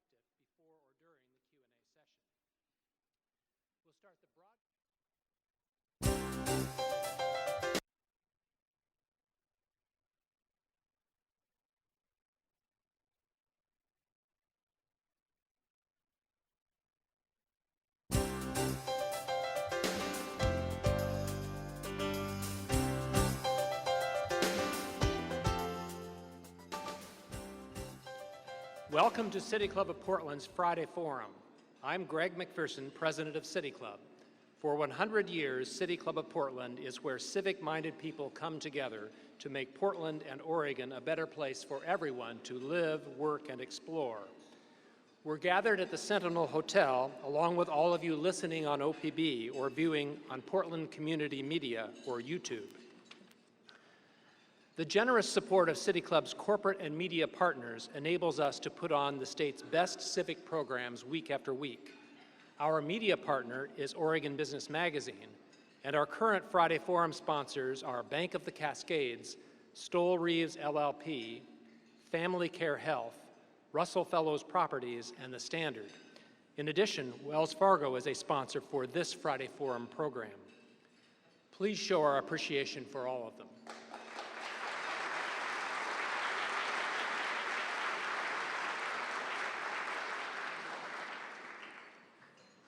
before or during the Q&A session. We'll start the broadcast. Welcome to City Club of Portland's Friday Forum. I'm Greg McPherson, president of City Club. For 100 years, City Club of Portland is where civic-minded people come together to make Portland and Oregon a better place for everyone to live, work, and explore. We're gathered at the Sentinel Hotel, along with all of you listening on OPB or viewing on Portland Community Media or YouTube. The generous support of City Club's corporate and media partners enables us to put on the state's best civic programs week after week. Our media partner is Oregon Business Magazine, and our current Friday Forum sponsors are Bank of the Cascades, Stoll Reeves LLP, Family Care Health, Russell Fellows Properties, and The Standard. In addition, Wells Fargo is a sponsor for this Friday Forum program. Please show our appreciation for all of them.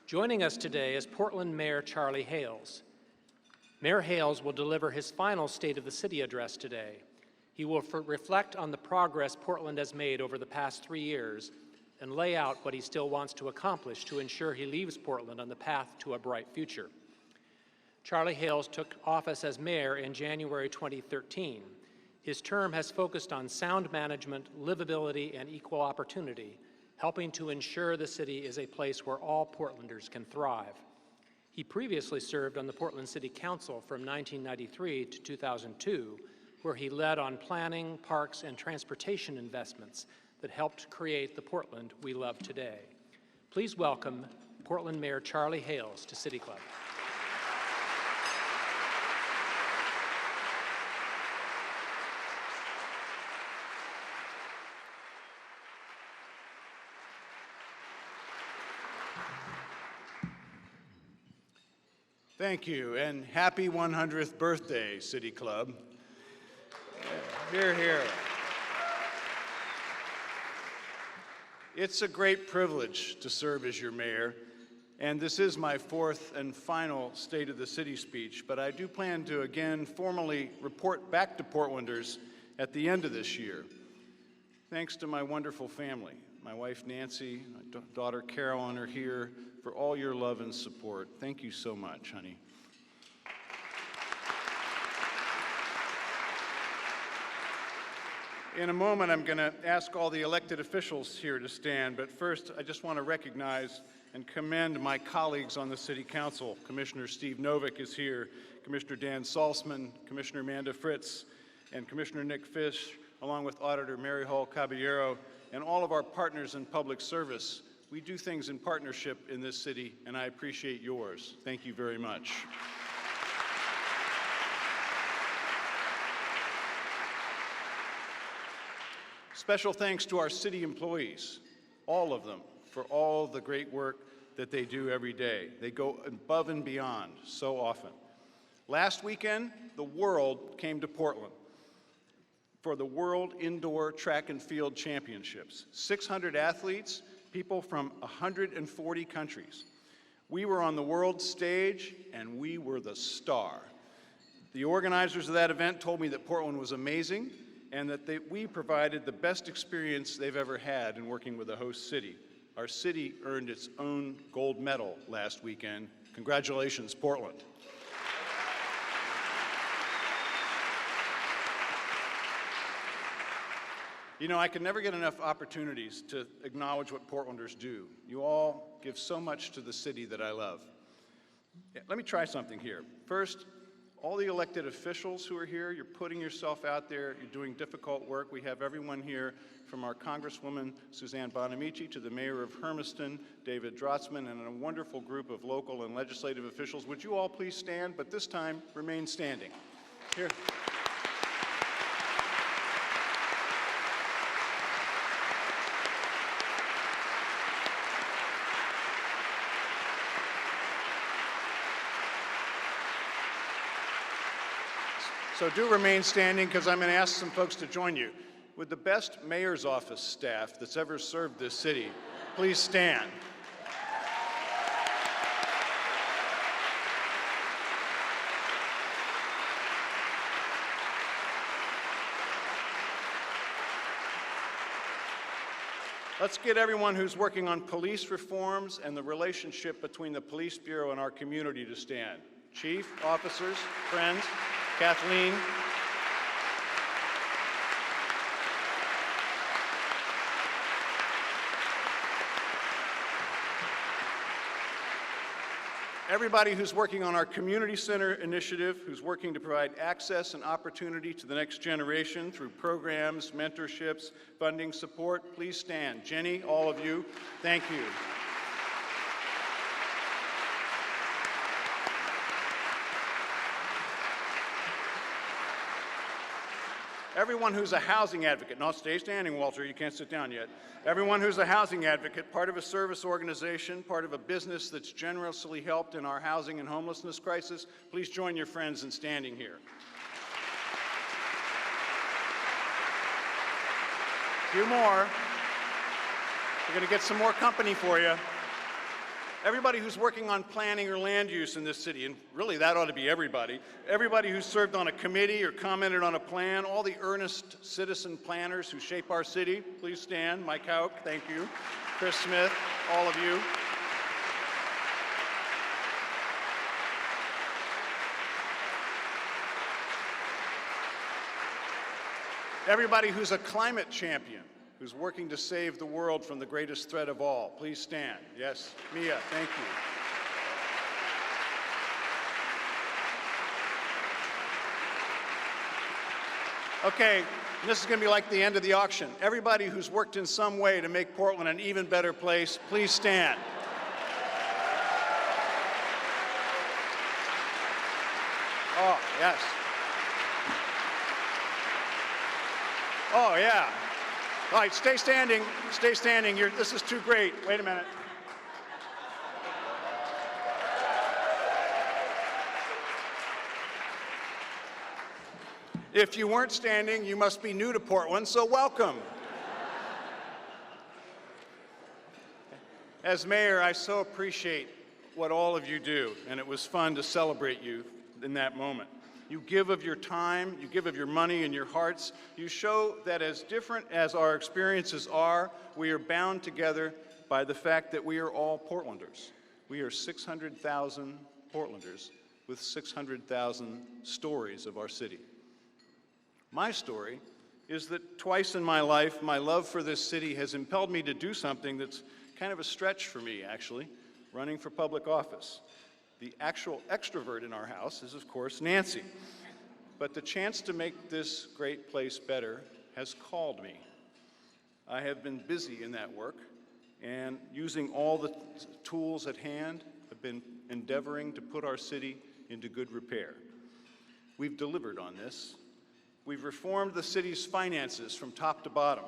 Joining us today is Portland Mayor Charlie Hales. Mayor Hales will deliver his final State of the City address today. He will reflect on the progress Portland has made over the past 3 years and lay out what he still wants to accomplish to ensure he leaves Portland on the path to a bright future. Charlie Hales took office as mayor in January 2013. His term has focused on sound management, livability, and equal opportunity, helping to ensure the city is a place where all Portlanders can thrive. He previously served on the Portland City Council from 1993 to 2002, where he led on planning, parks, and transportation investments that helped create the Portland we love today. Please welcome Portland Mayor Charlie Hales to City Club. Thank you, and happy 100th birthday, City Club. Hear, hear. It's a great privilege to serve as your mayor, and this is my fourth and final State of the City speech, but I do plan to again formally report back to Portlanders at the end of this year. Thanks to my wonderful family, my wife Nancy, my daughter Carolyn are here, for all your love and support. Thank you so much, honey. In a moment, I'm going to ask all the elected officials here to stand, but first, I just want to recognize and commend my colleagues on the City Council. Commissioner Steve Novick is here, Commissioner Dan Salzman, Commissioner Amanda Fritz, and Commissioner Nick Fish, along with Auditor Mary Hall Caballero, and all of our partners in public service. We do things in partnership in this city, and I appreciate yours. Thank you very much. Special thanks to our city employees, all of them, for all the great work that they do every day. They go above and beyond so often. Last weekend, the world came to Portland for the World Indoor Track and Field Championships. 600 athletes, people from 140 countries. We were on the world stage, and we were the star. The organizers of that event told me that Portland was amazing and that we provided the best experience they've ever had in working with a host city. Our city earned its own gold medal last weekend. Congratulations, Portland. You know, I can never get enough opportunities to acknowledge what Portlanders do. You all give so much to the city that I love. Let me try something here. First, all the elected officials who are here, you're putting yourself out there, you're doing difficult work. We have everyone here from our Congresswoman Suzanne Bonamici to the Mayor of Hermiston, David Drotzman, and a wonderful group of local and legislative officials. Would you all please stand, but this time remain standing. Here. So do remain standing because I'm going to ask some folks to join you. Would the best mayor's office staff that's ever served this city please stand? Let's get everyone who's working on police reforms and the relationship between the police bureau and our community to stand. Chief, officers, friends, Kathleen. Everybody who's working on our community center initiative, who's working to provide access and opportunity to the next generation through programs, mentorships, funding, support, please stand. Jenny, all of you, thank you. Everyone who's a housing advocate, no, stay standing, Walter, you can't sit down yet. Everyone who's a housing advocate, part of a service organization, part of a business that's generously helped in our housing and homelessness crisis, please join your friends in standing here. A few more. We're going to get some more company for you. Everybody who's working on planning or land use in this city, and really that ought to be everybody. Everybody who's served on a committee or commented on a plan, all the earnest citizen planners who shape our city, please stand. Mike Hauk, thank you. Chris Smith, all of you. Everybody who's a climate champion, who's working to save the world from the greatest threat of all. Please stand. Yes, Mia, thank you. Okay, this is going to be like the end of the auction. Everybody who's worked in some way to make Portland an even better place, please stand. Oh, yes. Oh, yeah. All right, stay standing. Stay standing. This is too great. Wait a minute. If you weren't standing, you must be new to Portland, so welcome. As mayor, I so appreciate what all of you do, and it was fun to celebrate you in that moment. You give of your time, you give of your money and your hearts. You show that as different as our experiences are, we are bound together by the fact that we are all Portlanders. We are 600,000 Portlanders with 600,000 stories of our city. My story is that twice in my life, my love for this city has impelled me to do something that's kind of a stretch for me, actually, running for public office. The actual extrovert in our house is, of course, Nancy. But the chance to make this great place better has called me. I have been busy in that work, and using all the tools at hand, have been endeavoring to put our city into good repair. We've delivered on this. We've reformed the city's finances from top to bottom,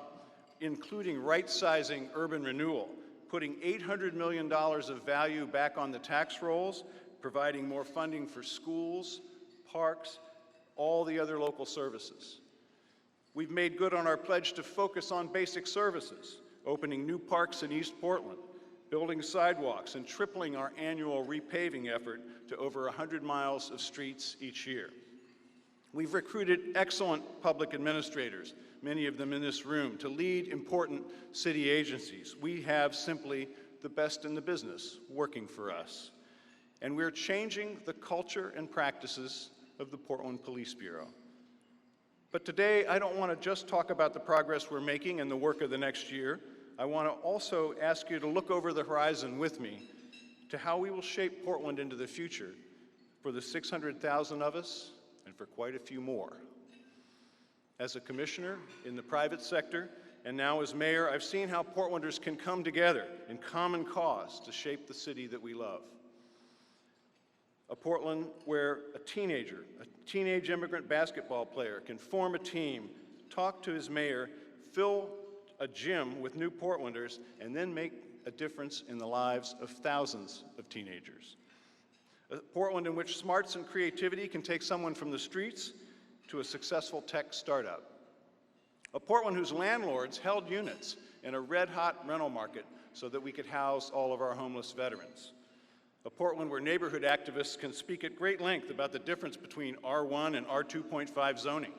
including right-sizing urban renewal, putting $800 million of value back on the tax rolls, providing more funding for schools, parks, all the other local services. We've made good on our pledge to focus on basic services, opening new parks in East Portland, building sidewalks, and tripling our annual repaving effort to over 100 miles of streets each year. We've recruited excellent public administrators, many of them in this room, to lead important city agencies. We have simply the best in the business working for us. And we're changing the culture and practices of the Portland Police Bureau. But today, I don't want to just talk about the progress we're making and the work of the next year. I want to also ask you to look over the horizon with me to how we will shape Portland into the future for the 600,000 of us and for quite a few more. As a commissioner in the private sector, and now as mayor, I've seen how Portlanders can come together in common cause to shape the city that we love. A Portland where a teenage immigrant basketball player can form a team, talk to his mayor, fill a gym with new Portlanders, and then make a difference in the lives of thousands of teenagers. A Portland in which smarts and creativity can take someone from the streets to a successful tech startup. A Portland whose landlords held units in a red-hot rental market so that we could house all of our homeless veterans. A Portland where neighborhood activists can speak at great length about the difference between R1 and R2.5 zoning.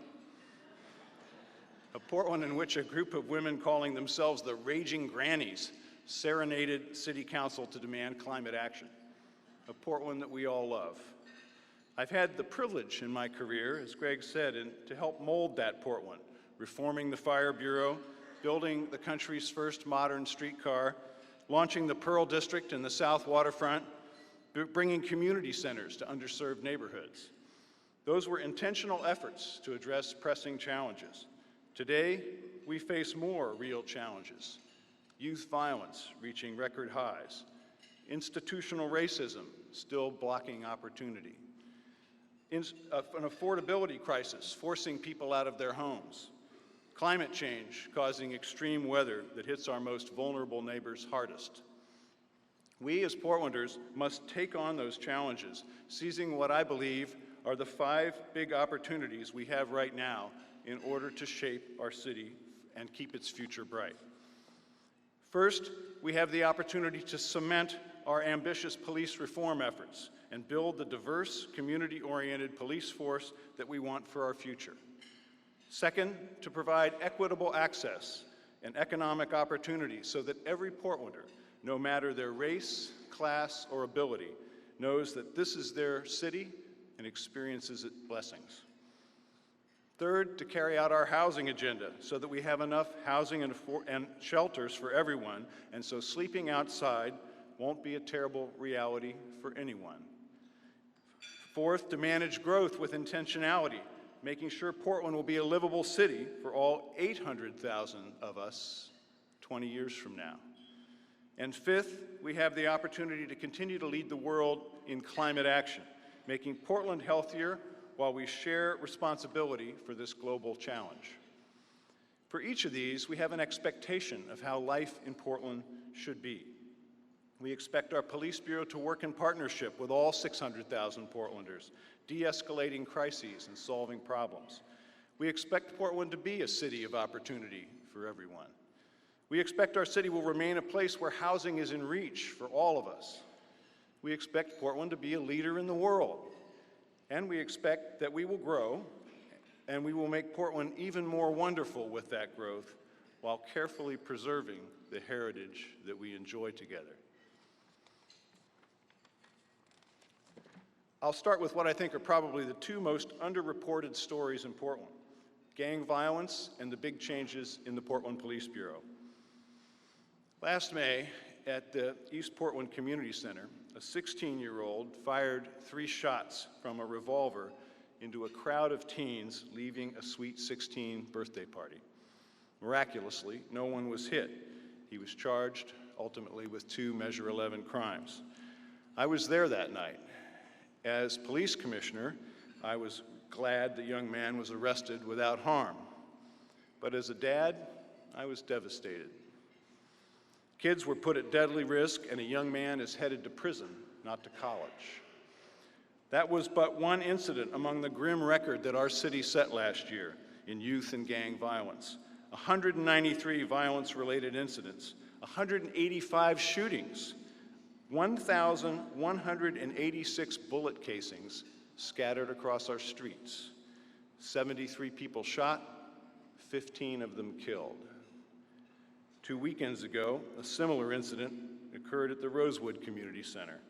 A Portland in which a group of women calling themselves the Raging Grannies serenaded City Council to demand climate action. A Portland that we all love. I've had the privilege in my career, as Greg said, to help mold that Portland, reforming the Fire Bureau, building the country's first modern streetcar, launching the Pearl District in the South Waterfront, bringing community centers to underserved neighborhoods. Those were intentional efforts to address pressing challenges. Today, we face more real challenges. Youth violence reaching record highs, institutional racism still blocking opportunity, an affordability crisis forcing people out of their homes, climate change causing extreme weather that hits our most vulnerable neighbors hardest. We as Portlanders must take on those challenges, seizing what I believe are the 5 big opportunities we have right now in order to shape our city and keep its future bright. First, we have the opportunity to cement our ambitious police reform efforts and build the diverse, community-oriented police force that we want for our future. Second, to provide equitable access and economic opportunities so that every Portlander, no matter their race, class, or ability, knows that this is their city and experiences its blessings. Third, to carry out our housing agenda so that we have enough housing and shelters for everyone, and so sleeping outside won't be a terrible reality for anyone. Fourth, to manage growth with intentionality, making sure Portland will be a livable city for all 800,000 of us 20 years from now. And fifth, we have the opportunity to continue to lead the world in climate action, making Portland healthier while we share responsibility for this global challenge. For each of these, we have an expectation of how life in Portland should be. We expect our police bureau to work in partnership with all 600,000 Portlanders, de-escalating crises and solving problems. We expect Portland to be a city of opportunity for everyone. We expect our city will remain a place where housing is in reach for all of us. We expect Portland to be a leader in the world. And we expect that we will grow, and we will make Portland even more wonderful with that growth while carefully preserving the heritage that we enjoy together. I'll start with what I think are probably the 2 most underreported stories in Portland: gang violence and the big changes in the Portland Police Bureau. Last May, at the East Portland Community Center, a 16-year-old fired 3 shots from a revolver into a crowd of teens leaving a Sweet 16 birthday party. Miraculously, no one was hit. He was charged, ultimately, with 2 Measure 11 crimes. I was there that night. As police commissioner, I was glad the young man was arrested without harm. But as a dad, I was devastated. Kids were put at deadly risk, and a young man is headed to prison, not to college. That was but one incident among the grim record that our city set last year in youth and gang violence. 193 violence-related incidents, 185 shootings, 1,186 bullet casings scattered across our streets, 73 people shot, 15 of them killed. 2 weekends ago, a similar incident occurred at the Rosewood Community Center,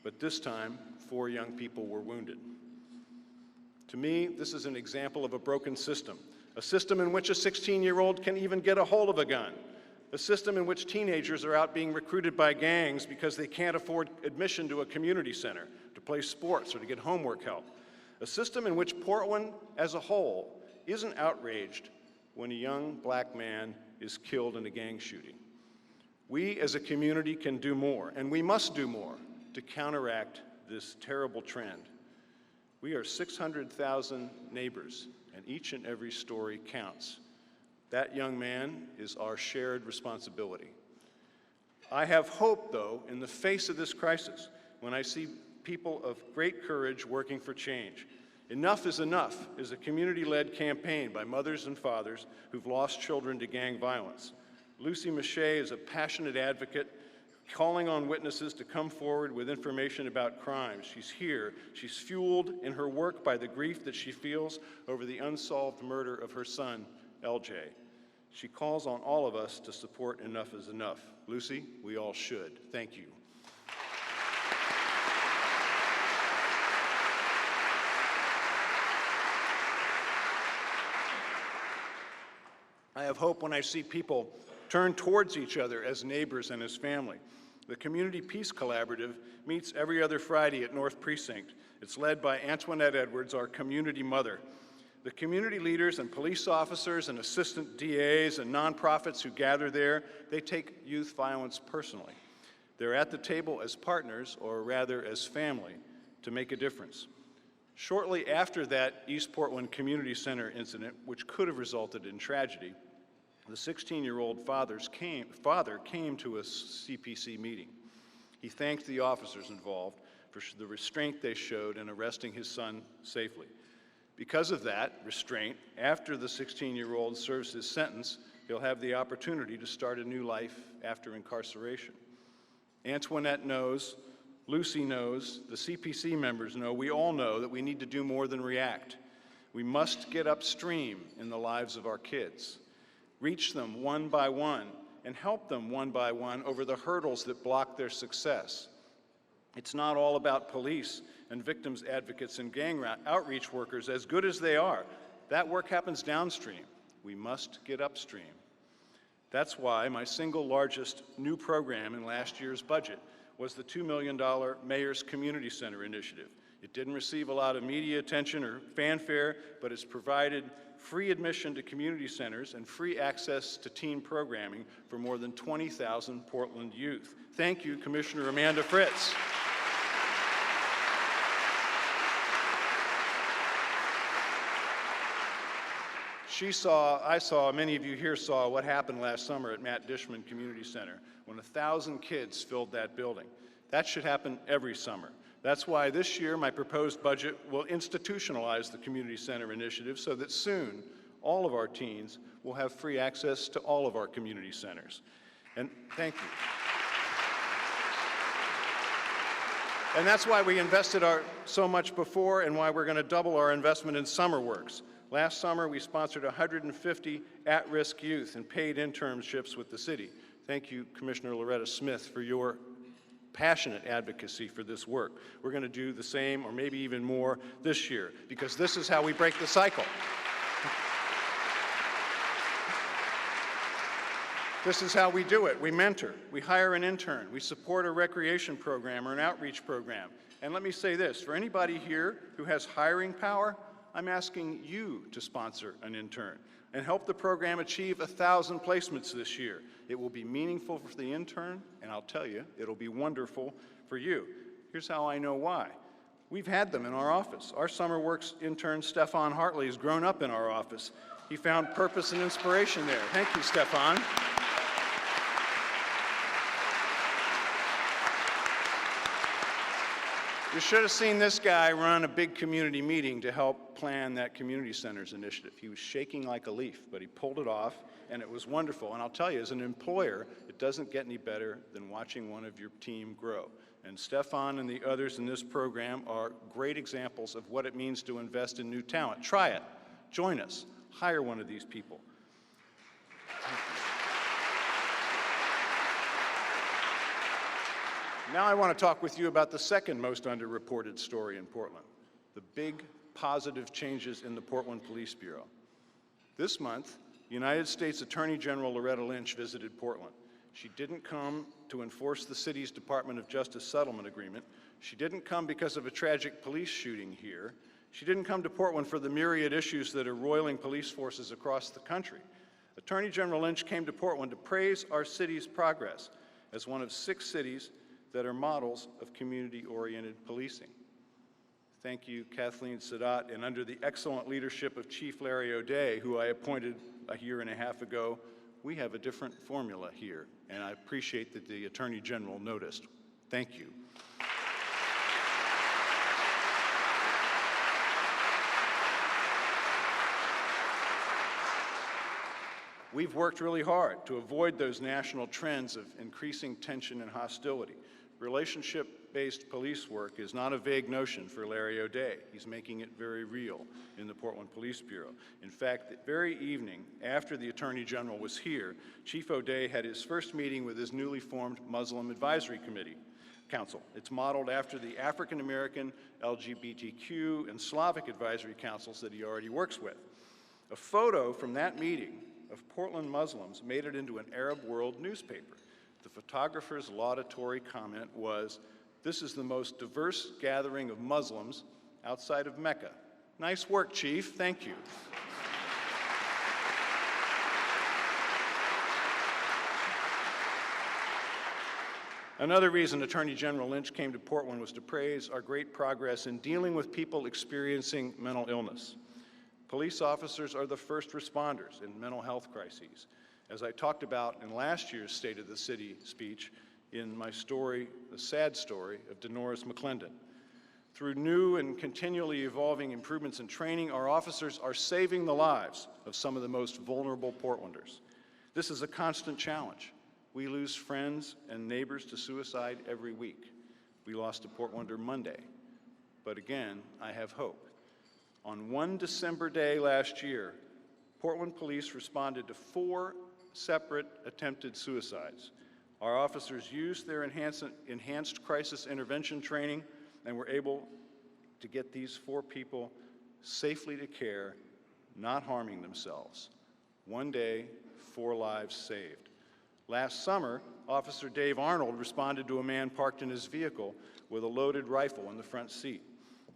but this time, 4 young people were wounded. To me, this is an example of a broken system, a system in which a 16-year-old can even get a hold of a gun, a system in which teenagers are out being recruited by gangs because they can't afford admission to a community center, to play sports, or to get homework help, a system in which Portland as a whole isn't outraged when a young black man is killed in a gang shooting. We as a community can do more, and we must do more to counteract this terrible trend. We are 600,000 neighbors, and each and every story counts. That young man is our shared responsibility. I have hope, though, in the face of this crisis, when I see people of great courage working for change. Enough is Enough is a community-led campaign by mothers and fathers who've lost children to gang violence. Lucy Mache is a passionate advocate calling on witnesses to come forward with information about crimes. She's here. She's fueled in her work by the grief that she feels over the unsolved murder of her son, LJ. She calls on all of us to support Enough is Enough. Lucy, we all should. Thank you. I have hope when I see people turn towards each other as neighbors and as family. The Community Peace Collaborative meets every other Friday at North Precinct. It's led by Antoinette Edwards, our community mother. The community leaders and police officers and assistant DAs and nonprofits who gather there, they take youth violence personally. They're at the table as partners, or rather as family, to make a difference. Shortly after that East Portland Community Center incident, which could have resulted in tragedy, the 16-year-old father came to a CPC meeting. He thanked the officers involved for the restraint they showed in arresting his son safely. Because of that restraint, after the 16-year-old serves his sentence, he'll have the opportunity to start a new life after incarceration. Antoinette knows, Lucy knows, the CPC members know, we all know that we need to do more than react. We must get upstream in the lives of our kids, reach them one by one, and help them one by one over the hurdles that block their success. It's not all about police and victims advocates and gang outreach workers, as good as they are. That work happens downstream. We must get upstream. That's why my single largest new program in last year's budget was the $2 million Mayor's Community Center initiative. It didn't receive a lot of media attention or fanfare, but it's provided free admission to community centers and free access to teen programming for more than 20,000 Portland youth. Thank you, Commissioner Amanda Fritz. Many of you here saw what happened last summer at Matt Dishman Community Center when 1,000 kids filled that building. That should happen every summer. That's why this year my proposed budget will institutionalize the Community Center initiative so that soon all of our teens will have free access to all of our community centers. And thank you. And that's why we invested so much before and why we're going to double our investment in summer works. Last summer, we sponsored 150 at-risk youth and paid internships with the city. Thank you, Commissioner Loretta Smith, for your passionate advocacy for this work. We're going to do the same or maybe even more this year, because this is how we break the cycle. This is how we do it. We mentor, we hire an intern, we support a recreation program or an outreach program. And let me say this, for anybody here who has hiring power, I'm asking you to sponsor an intern and help the program achieve 1,000 placements this year. It will be meaningful for the intern, and I'll tell you, it'll be wonderful for you. Here's how I know why. We've had them in our office. Our Summer Works intern, Stefan Hartley, has grown up in our office. He found purpose and inspiration there. Thank you, Stefan. You should have seen this guy run a big community meeting to help plan that community centers initiative. He was shaking like a leaf, but he pulled it off, and it was wonderful. And I'll tell you, as an employer, it doesn't get any better than watching one of your team grow. And Stefan and the others in this program are great examples of what it means to invest in new talent. Try it. Join us. Hire one of these people. Now I want to talk with you about the second most underreported story in Portland, the big positive changes in the Portland Police Bureau. This month, United States Attorney General Loretta Lynch visited Portland. She didn't come to enforce the city's Department of Justice settlement agreement. She didn't come because of a tragic police shooting here. She didn't come to Portland for the myriad issues that are roiling police forces across the country. Attorney General Lynch came to Portland to praise our city's progress as one of 6 cities that are models of community-oriented policing. Thank you, Kathleen Sadat, and under the excellent leadership of Chief Larry O'Day, who I appointed a year and a half ago, we have a different formula here, and I appreciate that the Attorney General noticed. Thank you. We've worked really hard to avoid those national trends of increasing tension and hostility. Relationship-based police work is not a vague notion for Larry O'Day. He's making it very real in the Portland Police Bureau. In fact, the very evening after the Attorney General was here, Chief O'Day had his first meeting with his newly formed Muslim Advisory Council. It's modeled after the African American, LGBTQ, and Slavic advisory councils that he already works with. A photo from that meeting of Portland Muslims made it into an Arab World newspaper. The photographer's laudatory comment was, "This is the most diverse gathering of Muslims outside of Mecca." Nice work, Chief. Thank you. Another reason Attorney General Lynch came to Portland was to praise our great progress in dealing with people experiencing mental illness. Police officers are the first responders in mental health crises. As I talked about in last year's State of the City speech in my story, the sad story of Denoris McClendon. Through new and continually evolving improvements in training, our officers are saving the lives of some of the most vulnerable Portlanders. This is a constant challenge. We lose friends and neighbors to suicide every week. We lost a Portlander Monday. But again, I have hope. On one December day last year, Portland police responded to 4 separate attempted suicides. Our officers used their enhanced crisis intervention training and were able to get these 4 people safely to care, not harming themselves. One day, 4 lives saved. Last summer, Officer Dave Arnold responded to a man parked in his vehicle with a loaded rifle in the front seat.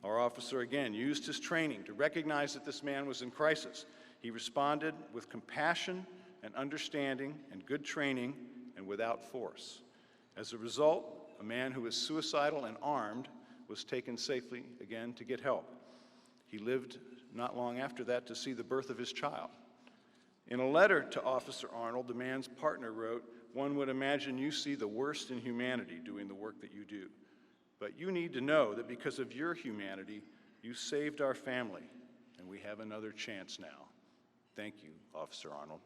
Our officer again used his training to recognize that this man was in crisis. He responded with compassion and understanding and good training and without force. As a result, a man who was suicidal and armed was taken safely again to get help. He lived not long after that to see the birth of his child. In a letter to Officer Arnold, the man's partner wrote, "One would imagine you see the worst in humanity doing the work that you do. But you need to know that because of your humanity, you saved our family, and we have another chance now." Thank you, Officer Arnold.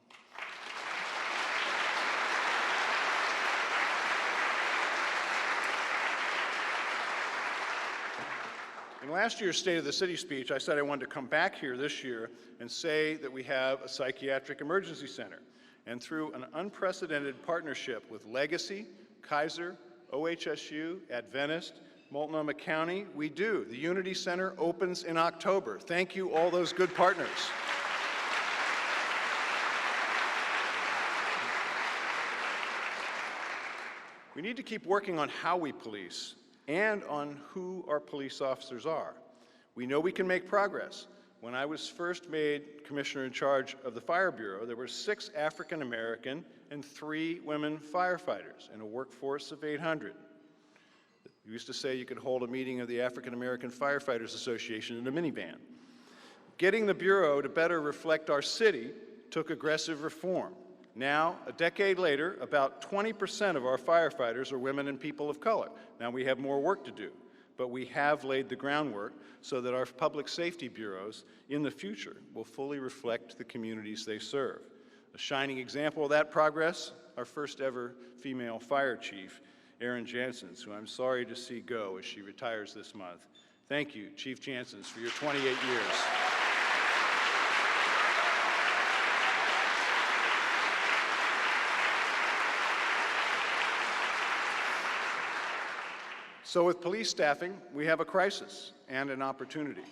In last year's State of the City speech, I said I wanted to come back here this year and say that we have a psychiatric emergency center. And through an unprecedented partnership with Legacy, Kaiser, OHSU, Adventist, Multnomah County, we do. The Unity Center opens in October. Thank you, all those good partners. We need to keep working on how we police and on who our police officers are. We know we can make progress. When I was first made commissioner in charge of the Fire Bureau, there were 6 African American and 3 women firefighters in a workforce of 800. We used to say you could hold a meeting of the African American Firefighters Association in a minivan. Getting the Bureau to better reflect our city took aggressive reform. Now, a decade later, about 20% of our firefighters are women and people of color. Now we have more work to do, but we have laid the groundwork so that our public safety bureaus in the future will fully reflect the communities they serve. A shining example of that progress, our first ever female fire chief, Erin Janssens, who I'm sorry to see go as she retires this month. Thank you, Chief Janssens, for your 28 years. So with police staffing, we have a crisis and an opportunity.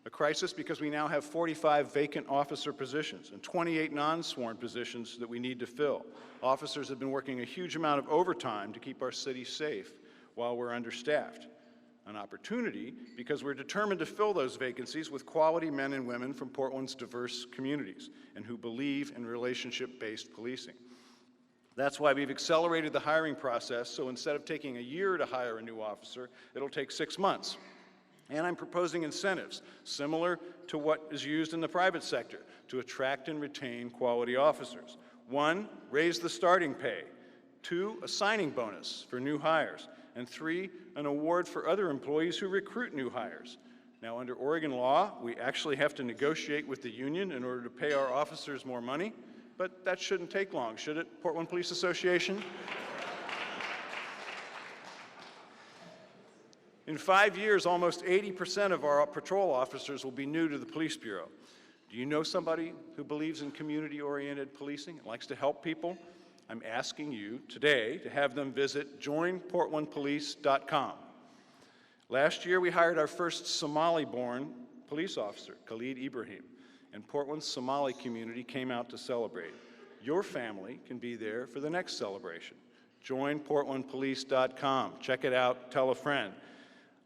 A crisis because we now have 45 vacant officer positions and 28 non-sworn positions that we need to fill. Officers have been working a huge amount of overtime to keep our city safe while we're understaffed. An opportunity because we're determined to fill those vacancies with quality men and women from Portland's diverse communities and who believe in relationship-based policing. That's why we've accelerated the hiring process, so instead of taking a year to hire a new officer, it'll take 6 months. And I'm proposing incentives similar to what is used in the private sector to attract and retain quality officers. 1, raise the starting pay. 2, a signing bonus for new hires. And 3, an award for other employees who recruit new hires. Now, under Oregon law, we actually have to negotiate with the union in order to pay our officers more money. but that shouldn't take long, should it, Portland Police Association? In 5 years, almost 80% of our patrol officers will be new to the Police Bureau. Do you know somebody who believes in community-oriented policing and likes to help people? I'm asking you today to have them visit joinportlandpolice.com. Last year, we hired our first Somali-born police officer, Khalid Ibrahim, and Portland's Somali community came out to celebrate. Your family can be there for the next celebration. Joinportlandpolice.com. Check it out, tell a friend.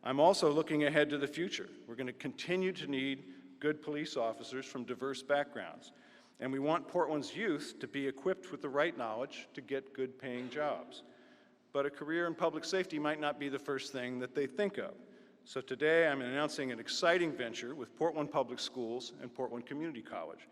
I'm also looking ahead to the future. We're going to continue to need good police officers from diverse backgrounds. And we want Portland's youth to be equipped with the right knowledge to get good paying jobs. But a career in public safety might not be the first thing that they think of. So today I'm announcing an exciting venture with Portland Public Schools and Portland Community College.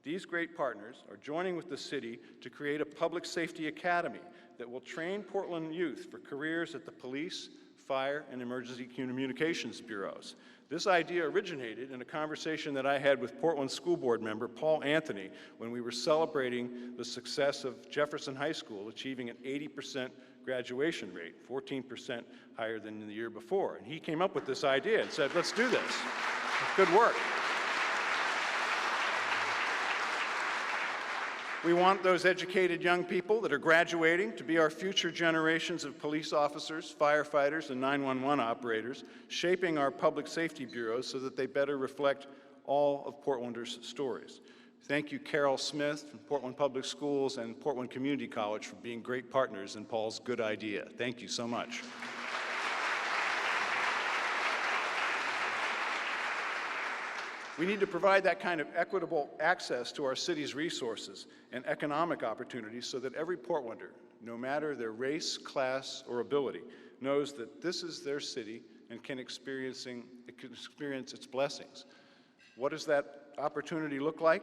These great partners are joining with the city to create a public safety academy that will train Portland youth for careers at the police, fire, and emergency communications bureaus. This idea originated in a conversation that I had with Portland School Board member Paul Anthony when we were celebrating the success of Jefferson High School achieving an 80% graduation rate, 14% higher than the year before. And he came up with this idea and said, let's do this. Good work. We want those educated young people that are graduating to be our future generations of police officers, firefighters, and 911 operators, shaping our public safety bureaus so that they better reflect all of Portlanders' stories. Thank you, Carol Smith from Portland Public Schools and Portland Community College for being great partners in Paul's good idea. Thank you so much. We need to provide that kind of equitable access to our city's resources and economic opportunities so that every Portlander, no matter their race, class, or ability, knows that this is their city and can experience its blessings. What does that opportunity look like?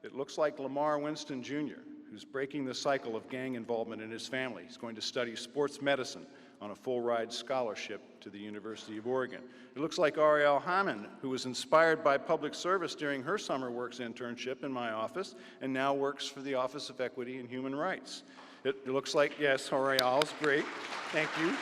It looks like Lamar Winston Jr., who's breaking the cycle of gang involvement in his family. He's going to study sports medicine on a full-ride scholarship to the University of Oregon. It looks like Ariel Hammond, who was inspired by public service during her summer works internship in my office and now works for the Office of Equity and Human Rights. It looks like, yes, Ariel's great, thank you.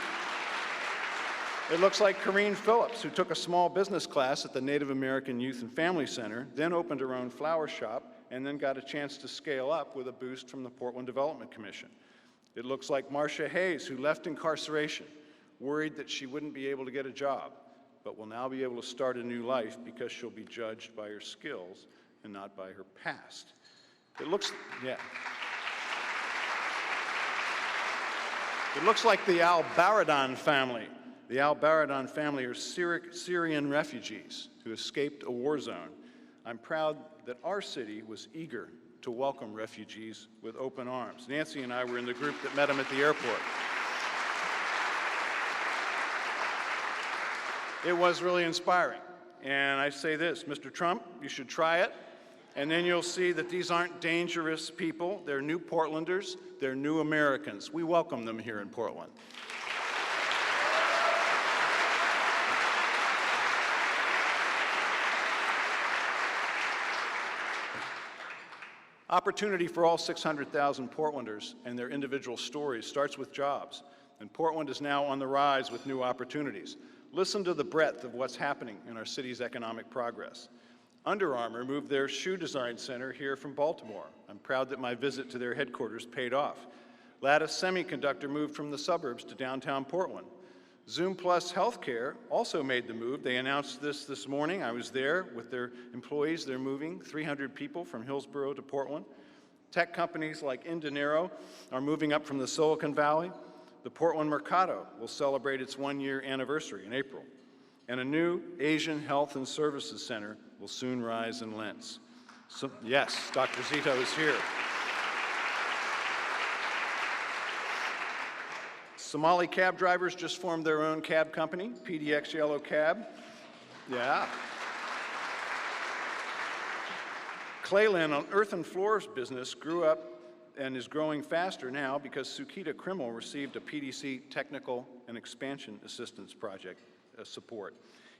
It looks like Corrine Phillips, who took a small business class at the Native American Youth and Family Center, then opened her own flower shop, and then got a chance to scale up with a boost from the Portland Development Commission. It looks like Marcia Hayes, who left incarceration, worried that she wouldn't be able to get a job, but will now be able to start a new life because she'll be judged by her skills and not by her past. It looks like the Al-Baradon family. The Al-Baradon family are Syrian refugees who escaped a war zone. I'm proud that our city was eager to welcome refugees with open arms. Nancy and I were in the group that met them at the airport. It was really inspiring. And I say this, Mr. Trump, you should try it, and then you'll see that these aren't dangerous people. They're new Portlanders. They're new Americans. We welcome them here in Portland. Opportunity for all 600,000 Portlanders and their individual stories starts with jobs, and Portland is now on the rise with new opportunities. Listen to the breadth of what's happening in our city's economic progress. Under Armour moved their shoe design center here from Baltimore. I'm proud that my visit to their headquarters paid off. Lattice Semiconductor moved from the suburbs to downtown Portland. Zoom Plus Healthcare also made the move. They announced this morning. I was there with their employees. They're moving 300 people from Hillsborough to Portland. Tech companies like Indenero are moving up from the Silicon Valley. The Portland Mercado will celebrate its one-year anniversary in April. And a new Asian Health and Services Center will soon rise in Lentz. So, yes, Dr. Zito is here. Somali cab drivers just formed their own cab company, PDX Yellow Cab. Yeah. Clayland, an earth and floors business, grew up and is growing faster now because Sukita Krimmel received a PDC Technical and Expansion Assistance Project support.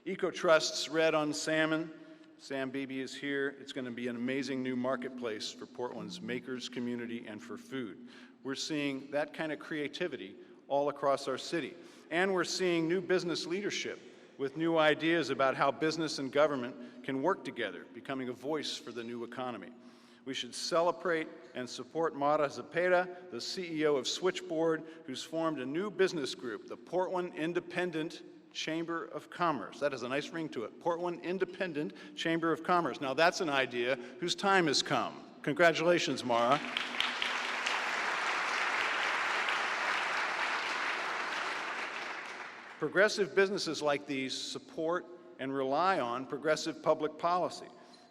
EcoTrust's Red on Salmon Sam Beebe is here. It's going to be an amazing new marketplace for Portland's makers community and for food. We're seeing that kind of creativity all across our city. And we're seeing new business leadership with new ideas about how business and government can work together, becoming a voice for the new economy. We should celebrate and support Mara Zepeda, the CEO of Switchboard, who's formed a new business group, the Portland Independent Chamber of Commerce. That has a nice ring to it. Portland Independent Chamber of Commerce. Now that's an idea whose time has come. Congratulations, Mara. Progressive businesses like these support and rely on progressive public policy.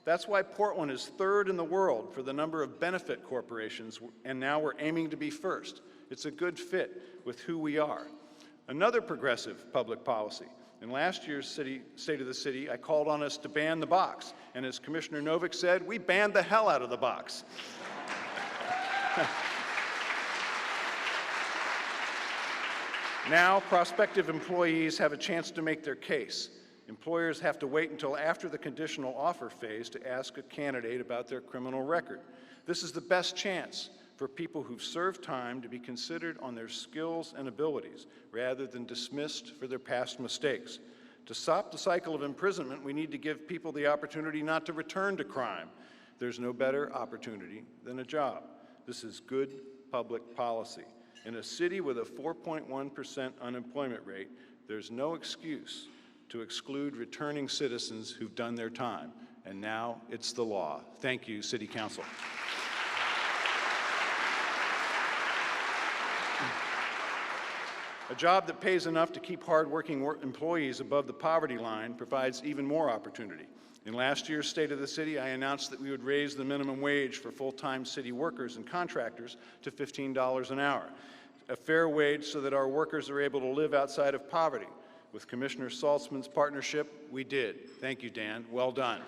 That's why Portland is third in the world for the number of benefit corporations, and now we're aiming to be first. It's a good fit with who we are. Another progressive public policy. In last year's State of the City, I called on us to ban the box, and as Commissioner Novick said, we banned the hell out of the box. Now, prospective employees have a chance to make their case. Employers have to wait until after the conditional offer phase to ask a candidate about their criminal record. This is the best chance for people who've served time to be considered on their skills and abilities rather than dismissed for their past mistakes. To stop the cycle of imprisonment, we need to give people the opportunity not to return to crime. There's no better opportunity than a job. This is good public policy. In a city with a 4.1% unemployment rate, there's no excuse to exclude returning citizens who've done their time. And now it's the law. Thank you, City Council. A job that pays enough to keep hardworking employees above the poverty line provides even more opportunity. In last year's State of the City, I announced that we would raise the minimum wage for full-time city workers and contractors to $15 an hour, a fair wage so that our workers are able to live outside of poverty. With Commissioner Saltzman's partnership, we did. Thank you, Dan. Well done.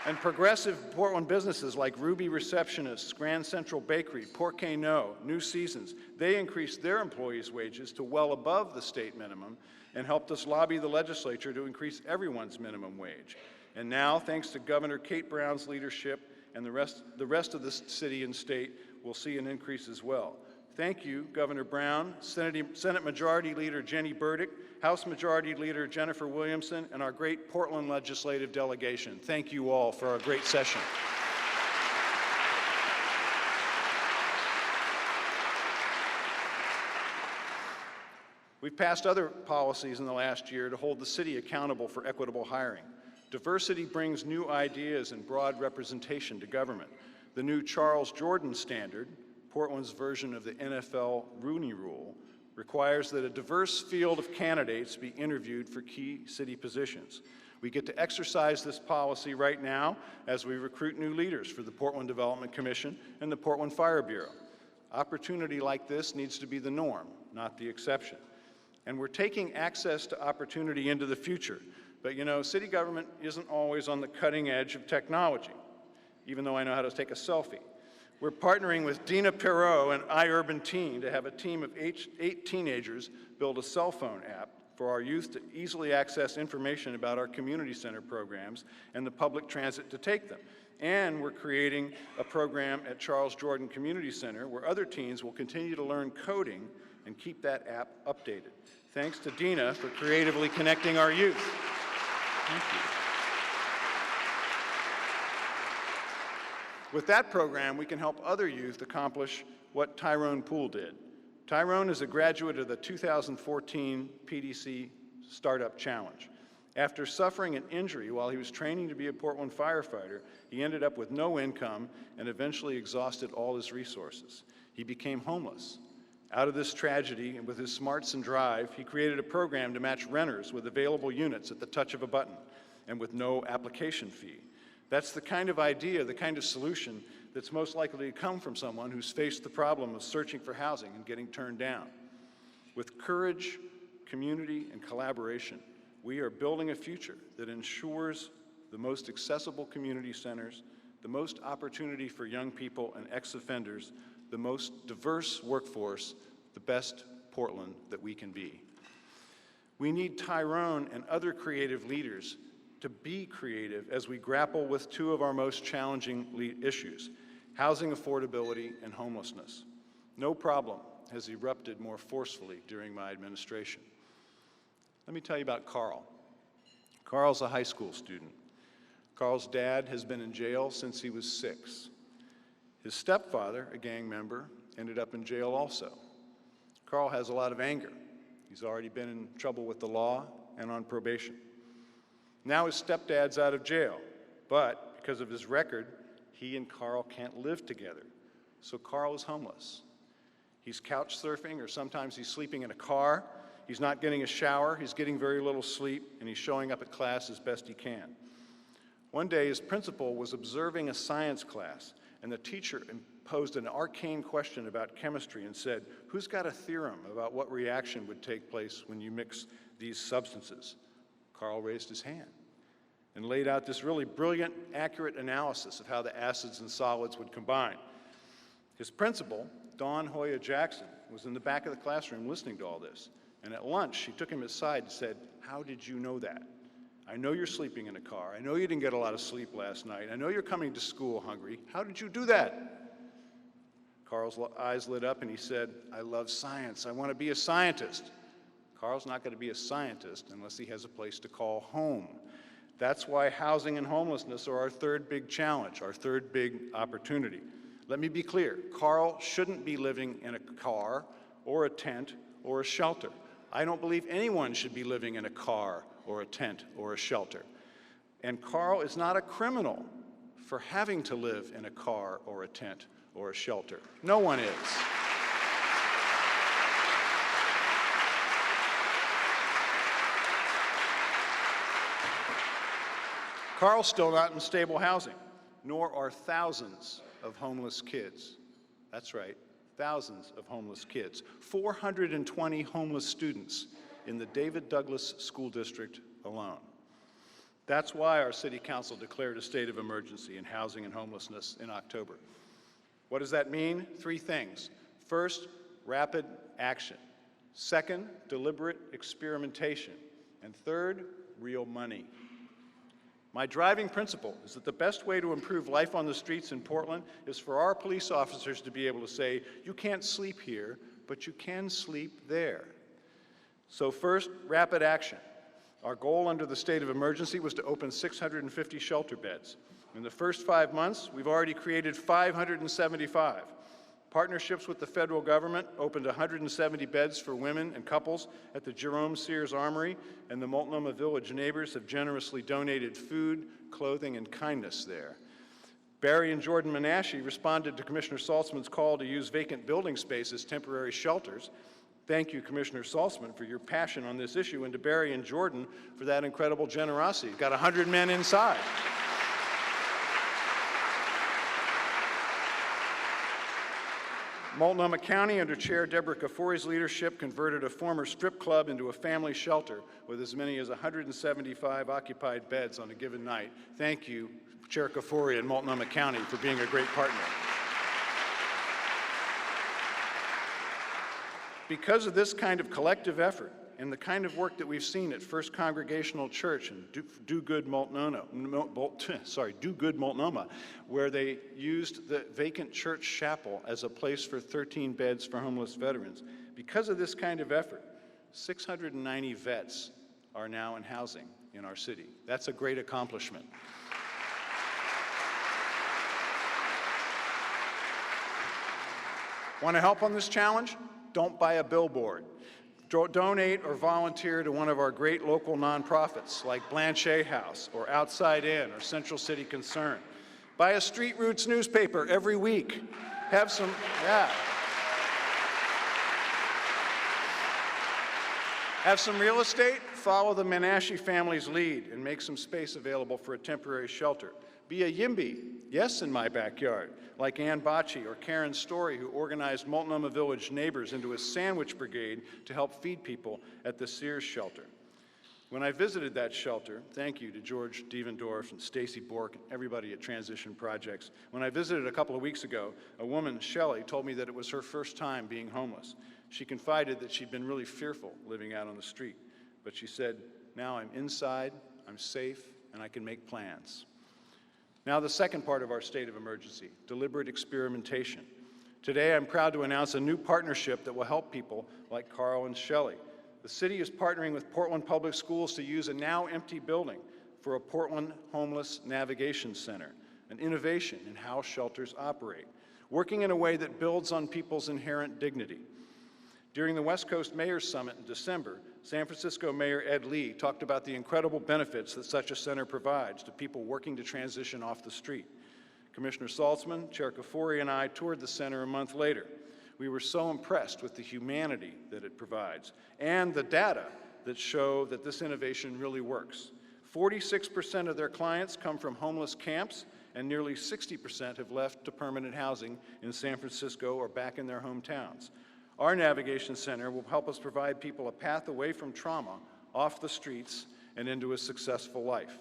And progressive Portland businesses like Ruby Receptionists, Grand Central Bakery, Porque No, New Seasons, they increased their employees' wages to well above the state minimum and helped us lobby the legislature to increase everyone's minimum wage. And now, thanks to Governor Kate Brown's leadership and the rest of the city and state, will see an increase as well. Thank you, Governor Brown, Senate Majority Leader Jenny Burdick, House Majority Leader Jennifer Williamson, and our great Portland legislative delegation. Thank you all for a great session. We've passed other policies in the last year to hold the city accountable for equitable hiring. Diversity brings new ideas and broad representation to government. The new Charles Jordan standard, Portland's version of the NFL Rooney Rule, requires that a diverse field of candidates be interviewed for key city positions. We get to exercise this policy right now as we recruit new leaders for the Portland Development Commission and the Portland Fire Bureau. Opportunity like this needs to be the norm, not the exception. And we're taking access to opportunity into the future. But you know, city government isn't always on the cutting edge of technology, even though I know how to take a selfie. We're partnering with Dina Perot and iUrban Teen to have a team of 8 teenagers build a cell phone app for our youth to easily access information about our community center programs and the public transit to take them. And we're creating a program at Charles Jordan Community Center where other teens will continue to learn coding and keep that app updated. Thanks to Dina for creatively connecting our youth. Thank you. With that program, we can help other youth accomplish what Tyrone Poole did. Tyrone is a graduate of the 2014 PDC Startup Challenge. After suffering an injury while he was training to be a Portland firefighter, he ended up with no income and eventually exhausted all his resources. He became homeless. Out of this tragedy, and with his smarts and drive, he created a program to match renters with available units at the touch of a button and with no application fee. That's the kind of idea, the kind of solution that's most likely to come from someone who's faced the problem of searching for housing and getting turned down. With courage, community, and collaboration, we are building a future that ensures the most accessible community centers, the most opportunity for young people and ex-offenders, the most diverse workforce, the best Portland that we can be. We need Tyrone and other creative leaders to be creative as we grapple with two of our most challenging issues, housing affordability and homelessness. No problem has erupted more forcefully during my administration. Let me tell you about Carl. Carl's a high school student. Carl's dad has been in jail since he was 6. His stepfather, a gang member, ended up in jail also. Carl has a lot of anger. He's already been in trouble with the law and on probation. Now his stepdad's out of jail, but because of his record, he and Carl can't live together. So Carl is homeless. He's couch surfing, or sometimes he's sleeping in a car. He's not getting a shower, he's getting very little sleep, and he's showing up at class as best he can. One day, his principal was observing a science class, and the teacher posed an arcane question about chemistry and said, "Who's got a theorem about what reaction would take place when you mix these substances?" Carl raised his hand and laid out this really brilliant, accurate analysis of how the acids and solids would combine. His principal, Dawn Hoya Jackson, was in the back of the classroom listening to all this. And at lunch, she took him aside and said, "How did you know that? I know you're sleeping in a car. I know you didn't get a lot of sleep last night. I know you're coming to school hungry. How did you do that?" Carl's eyes lit up and he said, "I love science. I want to be a scientist." Carl's not going to be a scientist unless he has a place to call home. That's why housing and homelessness are our third big challenge, our third big opportunity. Let me be clear, Carl shouldn't be living in a car or a tent or a shelter. I don't believe anyone should be living in a car or a tent or a shelter. And Carl is not a criminal for having to live in a car or a tent or a shelter. No one is. Carl's still not in stable housing, nor are thousands of homeless kids. That's right, thousands of homeless kids. 420 homeless students in the David Douglas School District alone. That's why our City Council declared a state of emergency in housing and homelessness in October. What does that mean? 3 things. First, rapid action. Second, deliberate experimentation. And third, real money. My driving principle is that the best way to improve life on the streets in Portland is for our police officers to be able to say, "You can't sleep here, but you can sleep there." So first, rapid action. Our goal under the state of emergency was to open 650 shelter beds. In the first 5 months, we've already created 575. Partnerships with the federal government opened 170 beds for women and couples at the Jerome Sears Armory, and the Multnomah Village neighbors have generously donated food, clothing, and kindness there. Barry and Jordan Menashe responded to Commissioner Saltzman's call to use vacant building space as temporary shelters. Thank you, Commissioner Saltzman, for your passion on this issue, and to Barry and Jordan for that incredible generosity. You've got 100 men inside. Multnomah County, under Chair Deborah Kafori's leadership, converted a former strip club into a family shelter with as many as 175 occupied beds on a given night. Thank you, Chair Kafori and Multnomah County, for being a great partner. Because of this kind of collective effort and the kind of work that we've seen at First Congregational Church and Do Good Multnomah, where they used the vacant church chapel as a place for 13 beds for homeless veterans. Because of this kind of effort, 690 vets are now in housing in our city. That's a great accomplishment. Want to help on this challenge? Don't buy a billboard. Donate or volunteer to one of our great local nonprofits like Blanchet House or Outside In or Central City Concern. Buy a Street Roots newspaper every week. Have some real estate? Follow the Menashe family's lead and make some space available for a temporary shelter. Be a YIMBY, yes, in my backyard, like Ann Bocci or Karen Story, who organized Multnomah Village neighbors into a sandwich brigade to help feed people at the Sears shelter. When I visited that shelter, thank you to George Devendorf and Stacy Bork and everybody at Transition Projects. When I visited a couple of weeks ago, a woman, Shelley, told me that it was her first time being homeless. She confided that she'd been really fearful living out on the street. But she said, now I'm inside, I'm safe, and I can make plans. Now the second part of our state of emergency, deliberate experimentation. Today I'm proud to announce a new partnership that will help people like Carl and Shelley. The city is partnering with Portland Public Schools to use a now empty building for a Portland Homeless Navigation Center, an innovation in how shelters operate, working in a way that builds on people's inherent dignity. During the West Coast Mayor's Summit in December, San Francisco Mayor Ed Lee talked about the incredible benefits that such a center provides to people working to transition off the street. Commissioner Saltzman, Chair Kafoury, and I toured the center a month later. We were so impressed with the humanity that it provides and the data that show that this innovation really works. 46% of their clients come from homeless camps, and nearly 60% have left to permanent housing in San Francisco or back in their hometowns. Our Navigation Center will help us provide people a path away from trauma, off the streets, and into a successful life.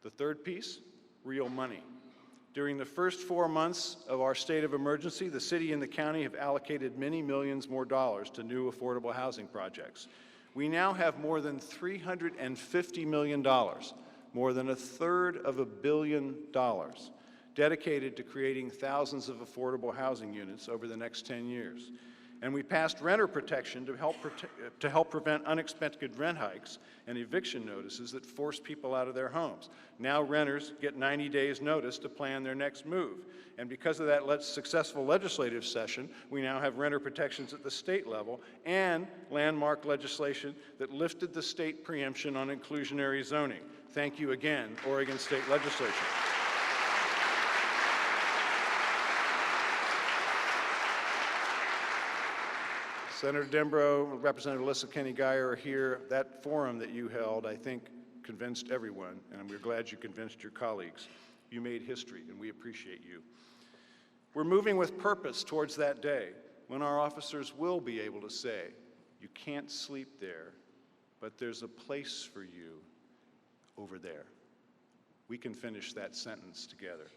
The third piece, real money. During the first 4 months of our state of emergency, the city and the county have allocated many millions more dollars to new affordable housing projects. We now have more than $350 million, more than $1/3 billion, dedicated to creating thousands of affordable housing units over the next 10 years. And we passed renter protection to help prevent unexpected rent hikes and eviction notices that force people out of their homes. Now renters get 90 days notice to plan their next move. And because of that successful legislative session, we now have renter protections at the state level and landmark legislation that lifted the state preemption on inclusionary zoning. Thank you again, Oregon State Legislature. Senator Dembrow, Representative Alyssa Kenny-Geyer are here. That forum that you held, I think, convinced everyone, and we're glad you convinced your colleagues. You made history, and we appreciate you. We're moving with purpose towards that day when our officers will be able to say, you can't sleep there, but there's a place for you over there. We can finish that sentence together.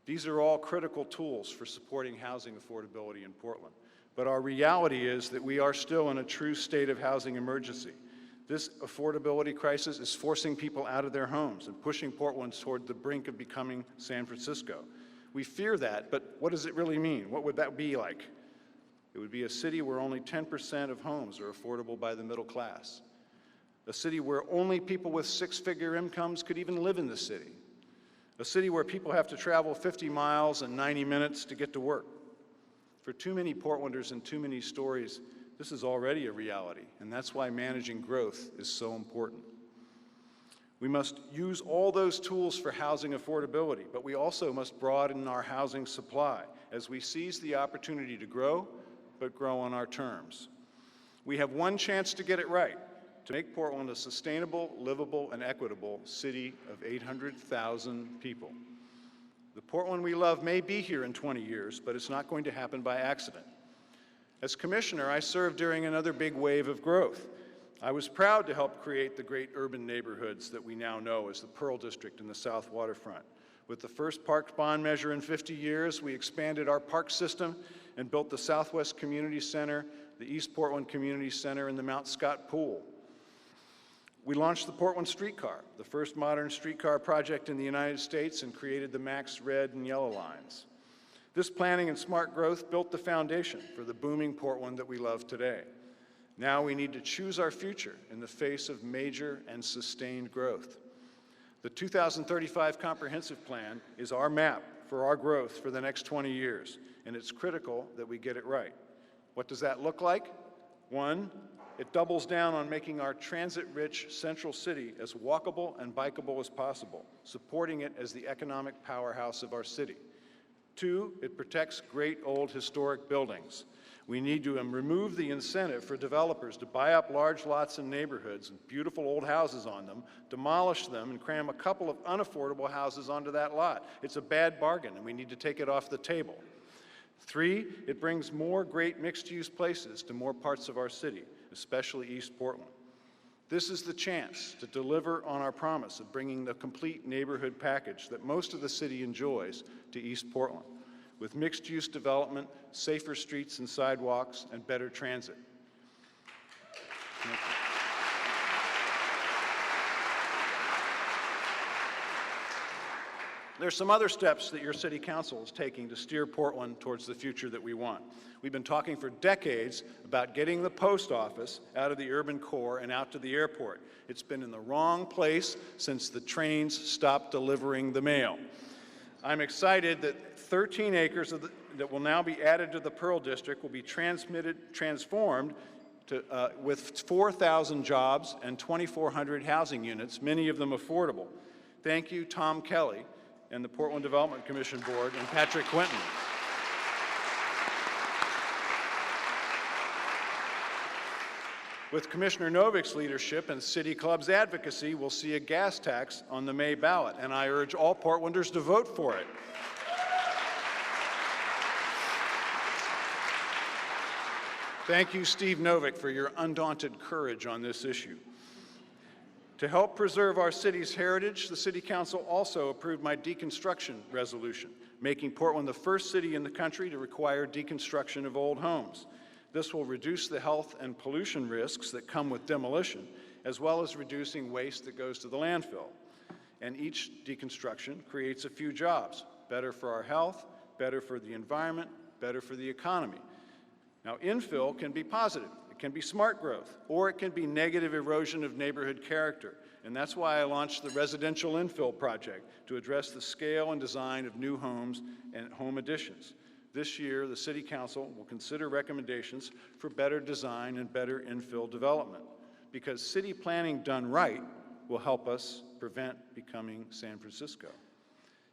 These are all critical tools for supporting housing affordability in Portland. But our reality is that we are still in a true state of housing emergency. This affordability crisis is forcing people out of their homes and pushing Portland toward the brink of becoming San Francisco. We fear that, but what does it really mean? What would that be like? It would be a city where only 10% of homes are affordable by the middle class. A city where only people with six-figure incomes could even live in the city. A city where people have to travel 50 miles and 90 minutes to get to work. For too many Portlanders and too many stories, this is already a reality, and that's why managing growth is so important. We must use all those tools for housing affordability, but we also must broaden our housing supply as we seize the opportunity to grow, but grow on our terms. We have one chance to get it right, to make Portland a sustainable, livable, and equitable city of 800,000 people. The Portland we love may be here in 20 years, but it's not going to happen by accident. As commissioner, I served during another big wave of growth. I was proud to help create the great urban neighborhoods that we now know as the Pearl District in the South Waterfront. With the first park bond measure in 50 years, we expanded our park system and built the Southwest Community Center, the East Portland Community Center, and the Mount Scott Pool. We launched the Portland Streetcar, the first modern streetcar project in the United States, and created the MAX red and yellow lines. This planning and smart growth built the foundation for the booming Portland that we love today. Now we need to choose our future in the face of major and sustained growth. The 2035 Comprehensive Plan is our map for our growth for the next 20 years, and it's critical that we get it right. What does that look like? One, it doubles down on making our transit-rich central city as walkable and bikeable as possible, supporting it as the economic powerhouse of our city. Two, it protects great old historic buildings. We need to remove the incentive for developers to buy up large lots in neighborhoods and beautiful old houses on them, demolish them, and cram a couple of unaffordable houses onto that lot. It's a bad bargain, and we need to take it off the table. Three, it brings more great mixed-use places to more parts of our city, especially East Portland. This is the chance to deliver on our promise of bringing the complete neighborhood package that most of the city enjoys to East Portland, with mixed-use development, safer streets and sidewalks, and better transit. Thank you. There's some other steps that your city council is taking to steer Portland towards the future that we want. We've been talking for decades about getting the post office out of the urban core and out to the airport. It's been in the wrong place since the trains stopped delivering the mail. I'm excited that 13 acres that will now be added to the Pearl District will be transformed to, with 4,000 jobs and 2,400 housing units, many of them affordable. Thank you, Tom Kelly, and the Portland Development Commission Board, and Patrick Quinton. With Commissioner Novik's leadership and City Club's advocacy, we'll see a gas tax on the May ballot, and I urge all Portlanders to vote for it. Thank you, Steve Novik, for your undaunted courage on this issue. To help preserve our city's heritage, the City Council also approved my deconstruction resolution, making Portland the first city in the country to require deconstruction of old homes. This will reduce the health and pollution risks that come with demolition, as well as reducing waste that goes to the landfill. And each deconstruction creates a few jobs, better for our health, better for the environment, better for the economy. Now, infill can be positive. It can be smart growth, or it can be negative erosion of neighborhood character. And that's why I launched the Residential Infill Project to address the scale and design of new homes and home additions. This year, the City Council will consider recommendations for better design and better infill development, because city planning done right will help us prevent becoming San Francisco.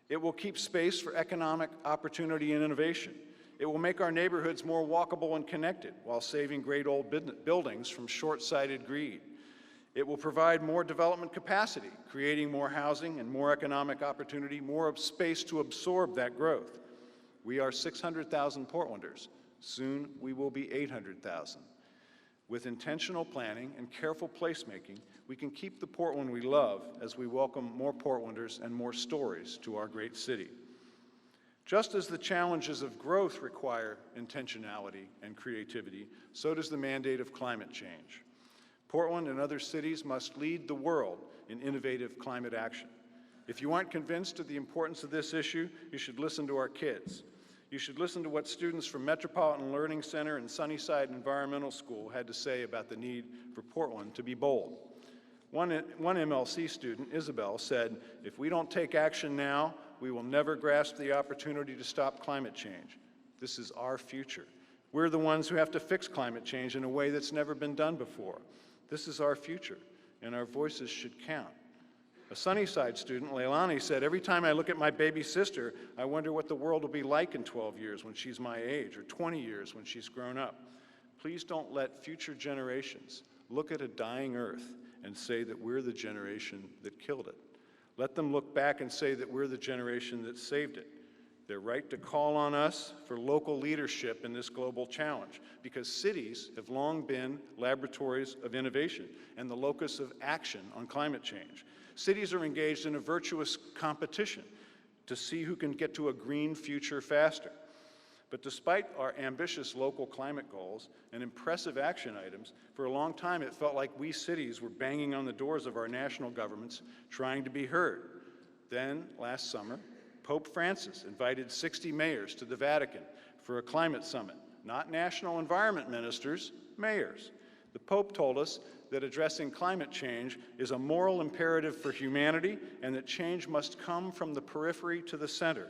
It will keep space for economic opportunity and innovation. It will make our neighborhoods more walkable and connected while saving great old buildings from short-sighted greed. It will provide more development capacity, creating more housing and more economic opportunity, more space to absorb that growth. We are 600,000 Portlanders. Soon we will be 800,000. With intentional planning and careful placemaking, we can keep the Portland we love as we welcome more Portlanders and more stories to our great city. Just as the challenges of growth require intentionality and creativity, so does the mandate of climate change. Portland and other cities must lead the world in innovative climate action. If you aren't convinced of the importance of this issue, you should listen to our kids. You should listen to what students from Metropolitan Learning Center and Sunnyside Environmental School had to say about the need for Portland to be bold. One MLC student, Isabel, said, "If we don't take action now, we will never grasp the opportunity to stop climate change. This is our future. We're the ones who have to fix climate change in a way that's never been done before. This is our future, and our voices should count." A Sunnyside student, Leilani, said, "Every time I look at my baby sister, I wonder what the world will be like in 12 years when she's my age, or 20 years when she's grown up. Please don't let future generations look at a dying Earth and say that we're the generation that killed it. Let them look back and say that we're the generation that saved it. They're right to call on us for local leadership in this global challenge, because cities have long been laboratories of innovation and the locus of action on climate change. Cities are engaged in a virtuous competition to see who can get to a green future faster. But despite our ambitious local climate goals and impressive action items, for a long time it felt like we cities were banging on the doors of our national governments trying to be heard. Then, last summer, Pope Francis invited 60 mayors to the Vatican for a climate summit. Not national environment ministers, mayors. The Pope told us that addressing climate change is a moral imperative for humanity and that change must come from the periphery to the center.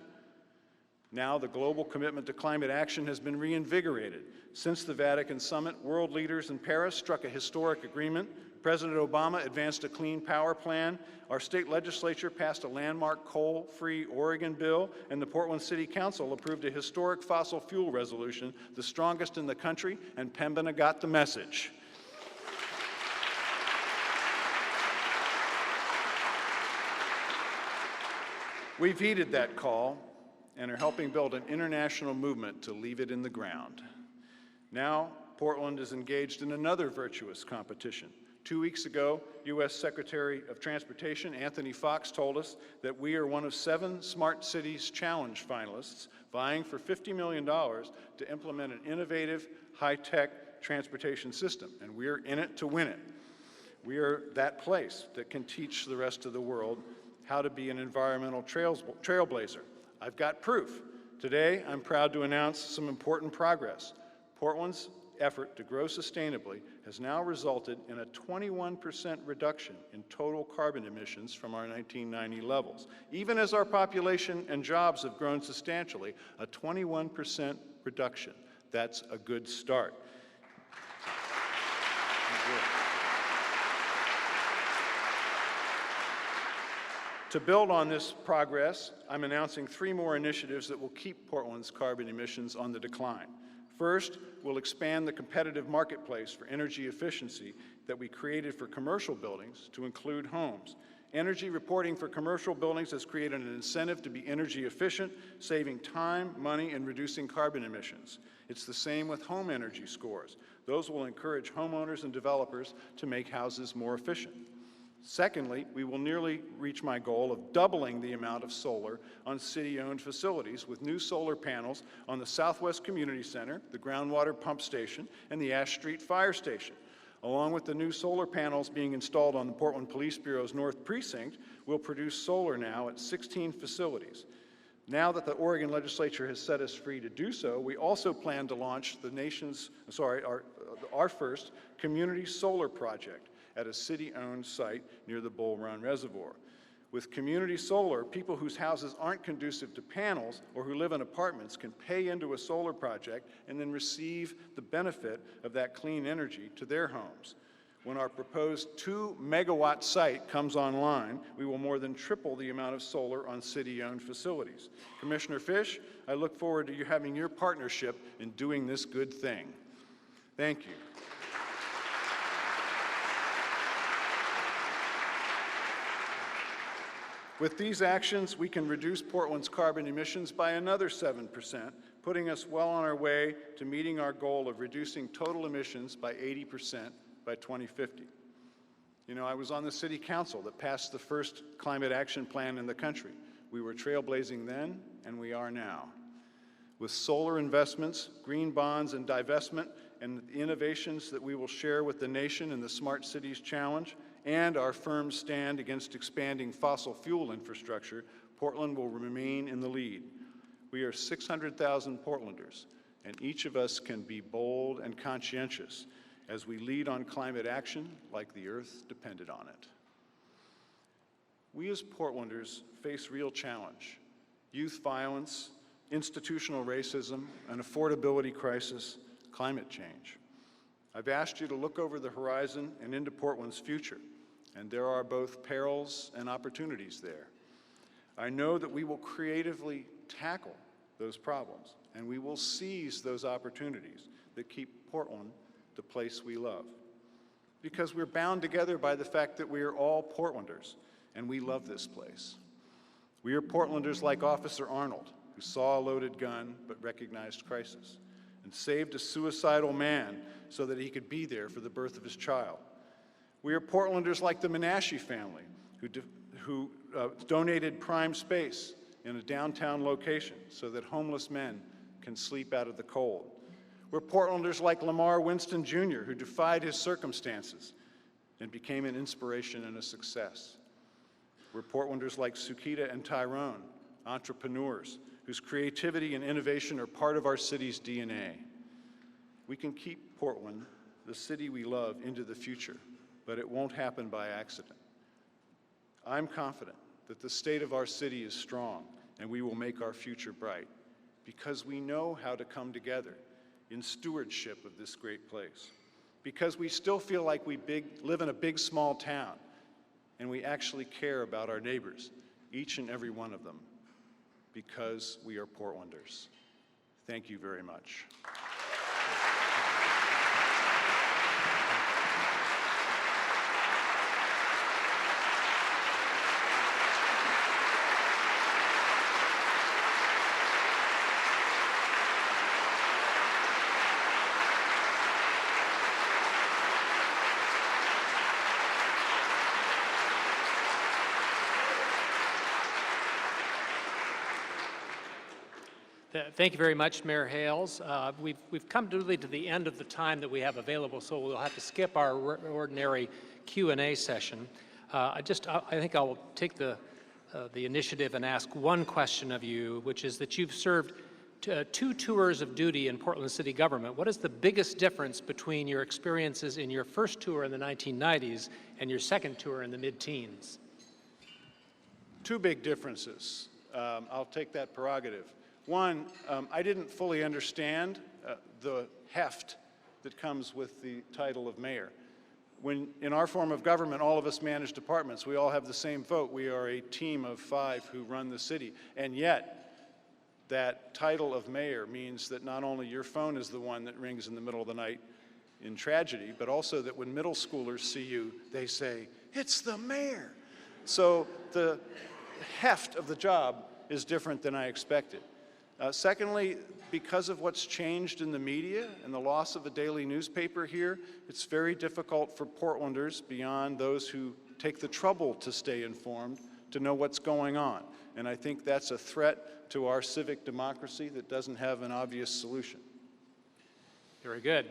Now the global commitment to climate action has been reinvigorated. Since the Vatican summit, world leaders in Paris struck a historic agreement. President Obama advanced a clean power plan. Our state legislature passed a landmark coal-free Oregon bill, and the Portland City Council approved a historic fossil fuel resolution, the strongest in the country, and Pembina got the message. We've heeded that call and are helping build an international movement to leave it in the ground. Now, Portland is engaged in another virtuous competition. 2 weeks ago, U.S. Secretary of Transportation Anthony Fox told us that we are one of 7 Smart Cities Challenge finalists vying for $50 million to implement an innovative, high-tech transportation system, and we're in it to win it. We are that place that can teach the rest of the world how to be an environmental trailblazer. I've got proof. Today, I'm proud to announce some important progress. Portland's effort to grow sustainably has now resulted in a 21% reduction in total carbon emissions from our 1990 levels. Even as our population and jobs have grown substantially, a 21% reduction. That's a good start. To build on this progress, I'm announcing 3 more initiatives that will keep Portland's carbon emissions on the decline. First, we'll expand the competitive marketplace for energy efficiency that we created for commercial buildings to include homes. Energy reporting for commercial buildings has created an incentive to be energy efficient, saving time, money, and reducing carbon emissions. It's the same with home energy scores. Those will encourage homeowners and developers to make houses more efficient. Secondly, we will nearly reach my goal of doubling the amount of solar on city-owned facilities with new solar panels on the Southwest Community Center, the groundwater pump station, and the Ash Street Fire Station. Along with the new solar panels being installed on the Portland Police Bureau's North Precinct, we'll produce solar now at 16 facilities. Now that the Oregon legislature has set us free to do so, we also plan to launch our first community solar project at a city-owned site near the Bull Run Reservoir. With community solar, people whose houses aren't conducive to panels or who live in apartments can pay into a solar project and then receive the benefit of that clean energy to their homes. When our proposed 2-megawatt site comes online, we will more than triple the amount of solar on city-owned facilities. Commissioner Fish, I look forward to you having your partnership in doing this good thing. Thank you. With these actions, we can reduce Portland's carbon emissions by another 7%, putting us well on our way to meeting our goal of reducing total emissions by 80% by 2050. You know, I was on the city council that passed the first climate action plan in the country. We were trailblazing then, and we are now. With solar investments, green bonds, and divestment, and the innovations that we will share with the nation in the Smart Cities Challenge, and our firm stand against expanding fossil fuel infrastructure, Portland will remain in the lead. We are 600,000 Portlanders, and each of us can be bold and conscientious as we lead on climate action like the earth depended on it. We as Portlanders face real challenge: youth violence, institutional racism, an affordability crisis, climate change. I've asked you to look over the horizon and into Portland's future, and there are both perils and opportunities there. I know that we will creatively tackle those problems, and we will seize those opportunities that keep Portland the place we love. Because we're bound together by the fact that we are all Portlanders, and we love this place. We are Portlanders like Officer Arnold, who saw a loaded gun but recognized crisis, and saved a suicidal man so that he could be there for the birth of his child. We are Portlanders like the Menashe family, who donated prime space in a downtown location so that homeless men can sleep out of the cold. We're Portlanders like Lamar Winston Jr., who defied his circumstances and became an inspiration and a success. We're Portlanders like Sukita and Tyrone, entrepreneurs whose creativity and innovation are part of our city's DNA. We can keep Portland, the city we love, into the future, but it won't happen by accident. I'm confident that the state of our city is strong and we will make our future bright because we know how to come together in stewardship of this great place, because we still feel like we live in a big, small town and we actually care about our neighbors, each and every one of them, because we are Portlanders. Thank you very much. Thank you very much, Mayor Hales. We've come really to the end of the time that we have available, so we'll have to skip our ordinary Q&A session. I think I'll take the initiative and ask one question of you, which is that you've served 2 tours of duty in Portland city government. What is the biggest difference between your experiences in your first tour in the 1990s and your second tour in the mid-teens? 2 big differences. I'll take that prerogative. One, I didn't fully understand the heft that comes with the title of mayor. When in our form of government, all of us manage departments. We all have the same vote. We are a team of 5 who run the city. And yet, that title of mayor means that not only your phone is the one that rings in the middle of the night in tragedy, but also that when middle schoolers see you, they say, "It's the mayor." So the heft of the job is different than I expected. Secondly, because of what's changed in the media and the loss of a daily newspaper here, it's very difficult for Portlanders, beyond those who take the trouble to stay informed, to know what's going on. And I think that's a threat to our civic democracy that doesn't have an obvious solution. Very good.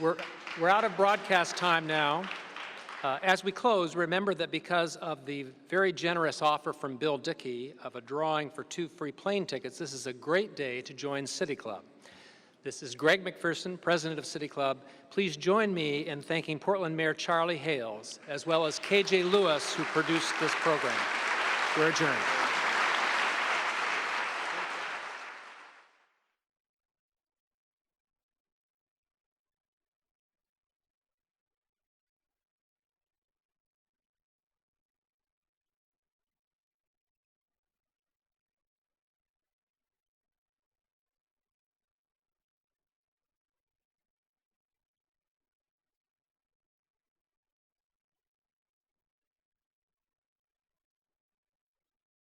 We're out of broadcast time now. As we close, remember that because of the very generous offer from Bill Dickey of a drawing for 2 free plane tickets, this is a great day to join City Club. This is Greg McPherson, President of City Club. Please join me in thanking Portland Mayor Charlie Hales, as well as KJ Lewis, who produced this program. We're adjourned.